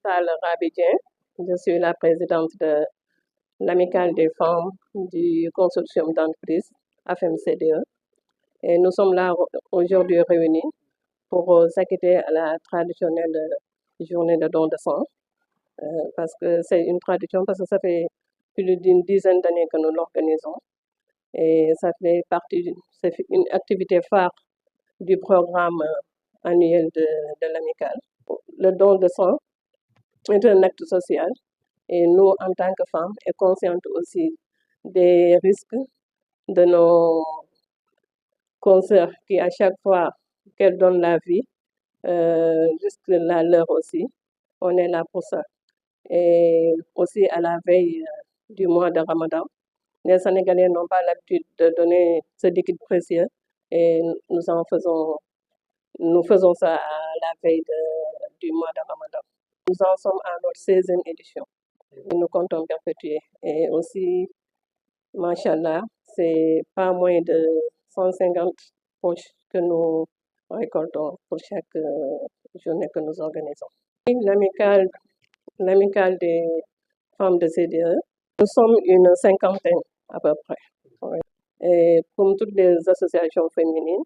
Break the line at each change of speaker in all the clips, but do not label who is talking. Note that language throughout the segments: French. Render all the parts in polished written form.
Chantal Rabidien. Je suis la présidente de l'Amicale des femmes du consortium d'entreprise AFEM-CDE. Et nous sommes là aujourd'hui réunis pour s'acquitter à la traditionnelle journée de don de sang. Parce que c'est une tradition, parce que ça fait plus d'une dizaine d'années que nous l'organisons. Et ça fait partie, c'est une activité phare du programme annuel de l'Amicale. Le don de sang est un acte social et nous, en tant que femmes, et conscientes aussi des risques de nos consoeurs qui, à chaque fois qu'elles donnent la vie, risquent la leur aussi. On est là pour ça. Et aussi à la veille du mois de Ramadan, les Sénégalais n'ont pas l'habitude de donner ce liquide précieux et nous faisons ça à la veille du mois de Ramadan. Nous en sommes à notre 16e édition. Nous comptons perpétuer. Et aussi, machallah, c'est pas moins de 150 poches que nous récoltons pour chaque journée que nous organisons. L'amicale des femmes de CDE, nous sommes une cinquantaine à peu près. Oui. Et comme toutes les associations féminines,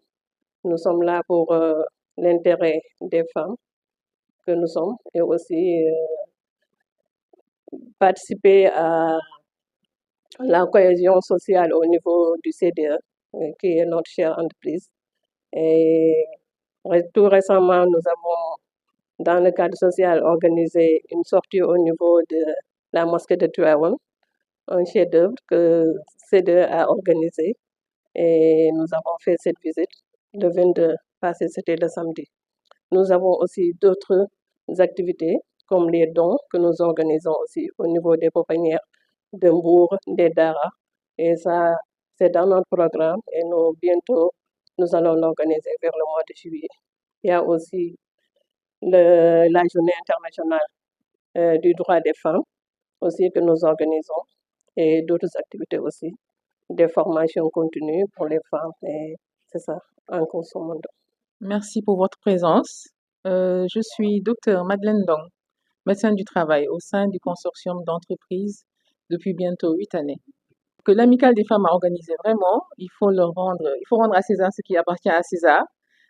nous sommes là pour l'intérêt des femmes que nous sommes et aussi participer à la cohésion sociale au niveau du CDE, qui est notre chère entreprise. Et tout récemment, nous avons, dans le cadre social, organisé une sortie au niveau de la mosquée de Tivaouane, un chef-d'œuvre que CDE a organisé. Et nous avons fait cette visite le 22 passé, c'était le samedi. Nous avons aussi d'autres activités, comme les dons que nous organisons aussi au niveau des pouponnières de Mbour, des Dara. Et ça, c'est dans notre programme et bientôt, nous allons l'organiser vers le mois de juillet. Il y a aussi la journée internationale du droit des femmes aussi que nous organisons et d'autres activités aussi, des formations continues pour les femmes et c'est ça, en grosso modo.
Merci pour votre présence. Je suis Dr Madeleine Dong, médecin du travail au sein du consortium d'entreprises depuis bientôt 8 années. Que l'Amicale des femmes a organisé vraiment, il faut rendre à César ce qui appartient à César.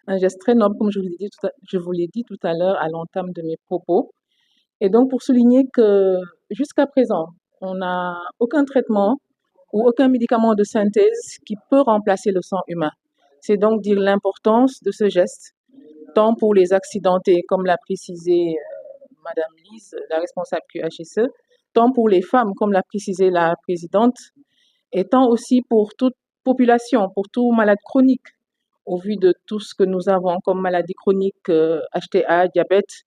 Un geste très noble, comme je vous l'ai dit tout à l'heure à l'entame de mes propos. Et donc, pour souligner que jusqu'à présent, on n'a aucun traitement ou aucun médicament de synthèse qui peut remplacer le sang humain. C'est donc dire l'importance de ce geste, tant pour les accidentés, comme l'a précisé Madame Lise, la responsable QHSE, tant pour les femmes, comme l'a précisé la présidente, et tant aussi pour toute population, pour tout malade chronique, au vu de tout ce que nous avons comme maladie chronique, HTA, diabète,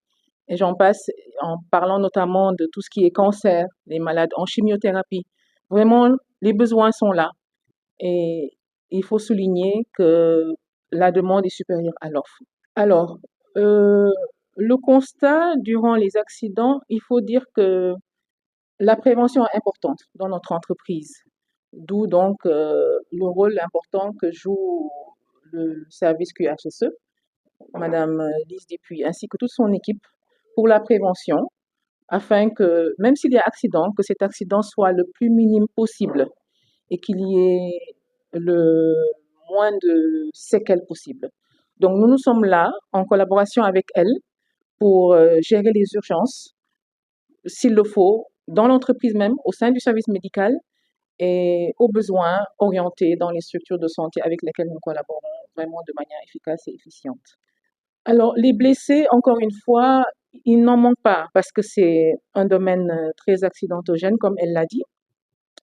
et j'en passe, en parlant notamment de tout ce qui est cancer, les malades en chimiothérapie. Vraiment, les besoins sont là. Et il faut souligner que la demande est supérieure à l'offre. Alors, le constat durant les accidents, il faut dire que la prévention est importante dans notre entreprise. D'où donc le rôle important que joue le service QHSE, Madame Lise Dupuis, ainsi que toute son équipe pour la prévention, afin que, même s'il y a accident, que cet accident soit le plus minime possible et qu'il y ait le moins de séquelles possible. Donc, nous sommes là en collaboration avec elle pour gérer les urgences, s'il le faut, dans l'entreprise même, au sein du service médical et aux besoins orientés dans les structures de santé avec lesquelles nous collaborons vraiment de manière efficace et efficiente. Alors, les blessés, encore une fois, il n'en manque pas parce que c'est un domaine très accidentogène, comme elle l'a dit.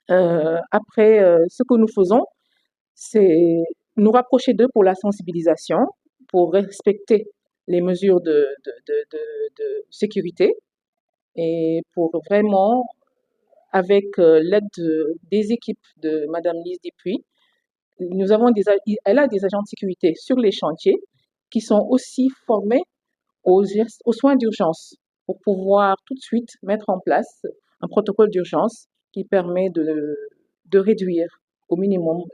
Après, ce que nous faisons, c'est nous rapprocher d'eux pour la sensibilisation, pour respecter les mesures de sécurité et pour vraiment, avec l'aide des équipes de Madame Lise Dupuis, elle a des agents de sécurité sur les chantiers qui sont aussi formés aux soins d'urgence pour pouvoir tout de suite mettre en place un protocole d'urgence qui permet de réduire au minimum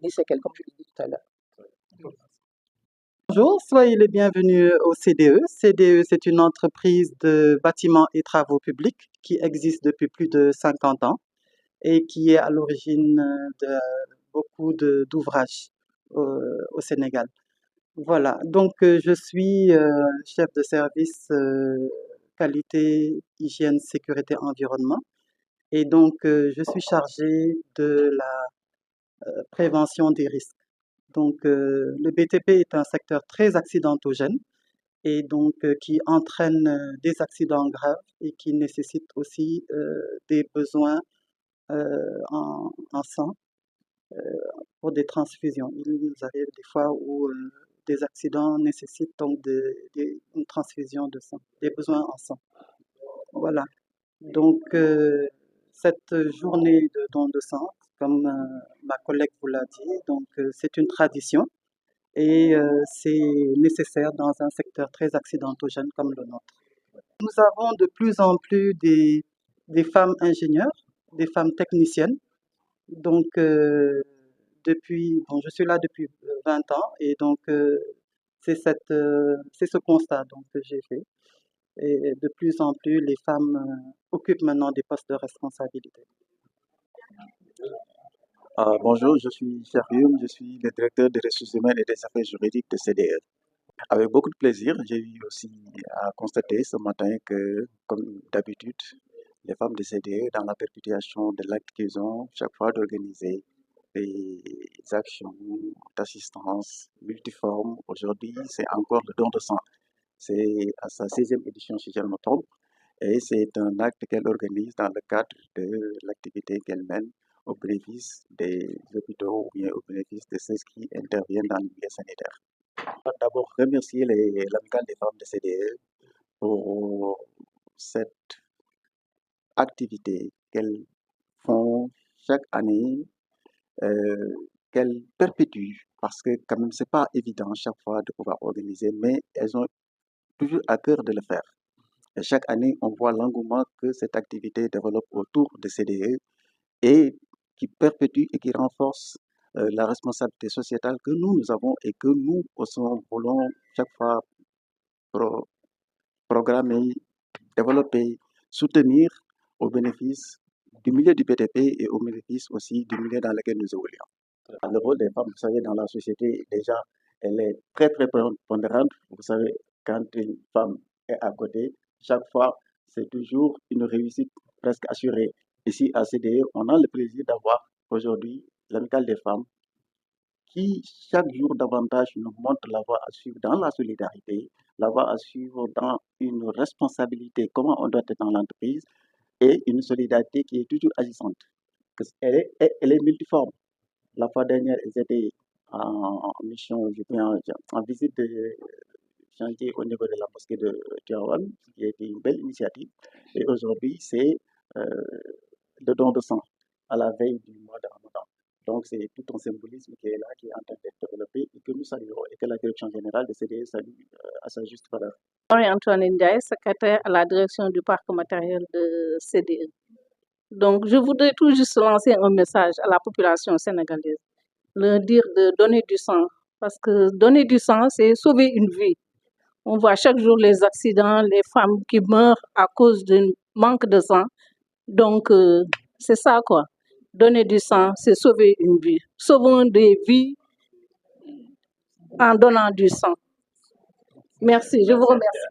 les séquelles, comme je l'ai dit tout à l'heure.
Bonjour, soyez les bienvenus au CDE. CDE, c'est une entreprise de bâtiments et travaux publics qui existe depuis plus de 50 ans et qui est à l'origine de beaucoup d'ouvrages au Sénégal. Voilà, donc je suis chef de service qualité, hygiène, sécurité, environnement. Et donc, je suis chargée de la prévention des risques. Donc, le BTP est un secteur très accidentogène et donc qui entraîne des accidents graves et qui nécessite aussi des besoins en sang pour des transfusions. Il nous arrive des fois où des accidents nécessitent donc une transfusion de sang, des besoins en sang. Voilà. Donc, cette journée de don de sang, comme ma collègue vous l'a dit, donc c'est une tradition et c'est nécessaire dans un secteur très accidentogène comme le nôtre. Nous avons de plus en plus des femmes ingénieures, des femmes techniciennes. Donc, je suis là depuis 20 ans et donc c'est ce constat donc, que j'ai fait. Et de plus en plus, les femmes occupent maintenant des postes de responsabilité.
Bonjour, je suis Cherium, je suis le directeur des ressources humaines et des affaires juridiques de CDE. Avec beaucoup de plaisir, j'ai eu aussi à constater ce matin que, comme d'habitude, les femmes de CDE, dans la perpétuation de l'acte qu'ils ont, chaque fois d'organiser des actions d'assistance multiformes. Aujourd'hui, c'est encore le don de sang. C'est à sa 16e édition, si je ne me trompe, et c'est un acte qu'elle organise dans le cadre de l'activité qu'elle mène au bénéfice des hôpitaux ou bien au bénéfice de ceux qui interviennent dans le milieu sanitaire. Je vais d'abord remercier l'amicale des femmes de CDE pour cette activité qu'elles font chaque année, qu'elles perpétuent, parce que quand même c'est pas évident chaque fois de pouvoir organiser, mais elles ont toujours à cœur de le faire. Et chaque année, on voit l'engouement que cette activité développe autour de CDE et qui perpétue et qui renforce la responsabilité sociétale que nous avons et que nous aussi voulons chaque fois programmer, développer, soutenir au bénéfice du milieu du BTP et au bénéfice aussi du milieu dans lequel nous évoluons. Le rôle des femmes, vous savez, dans la société, déjà, elle est très prépondérante. Vous savez, quand une femme est à côté, chaque fois, c'est toujours une réussite presque assurée. Ici, à CDE, on a le plaisir d'avoir aujourd'hui l'amicale des femmes qui, chaque jour davantage, nous montre la voie à suivre dans la solidarité, la voie à suivre dans une responsabilité, comment on doit être dans l'entreprise, et une solidarité qui est toujours agissante. Elle est multiforme. La fois dernière, ils étaient en mission, en visite de chantier au niveau de la mosquée de Tivaouane, qui a été une belle initiative. Et aujourd'hui, c'est le don de sang à la veille du mois de Ramadan. Donc, c'est tout un symbolisme qui est là, qui est en train d'être développé et que nous saluons et que la direction générale de CDE salue à sa juste valeur.
Marie-Antoine Ndiaye, secrétaire à la direction du parc matériel de CDE. Donc, je voudrais tout juste lancer un message à la population sénégalaise, leur dire de donner du sang, parce que donner du sang, c'est sauver une vie. On voit chaque jour les accidents, les femmes qui meurent à cause d'un manque de sang. Donc, c'est ça quoi. Donner du sang, c'est sauver une vie. Sauvons des vies en donnant du sang. Merci, je vous remercie.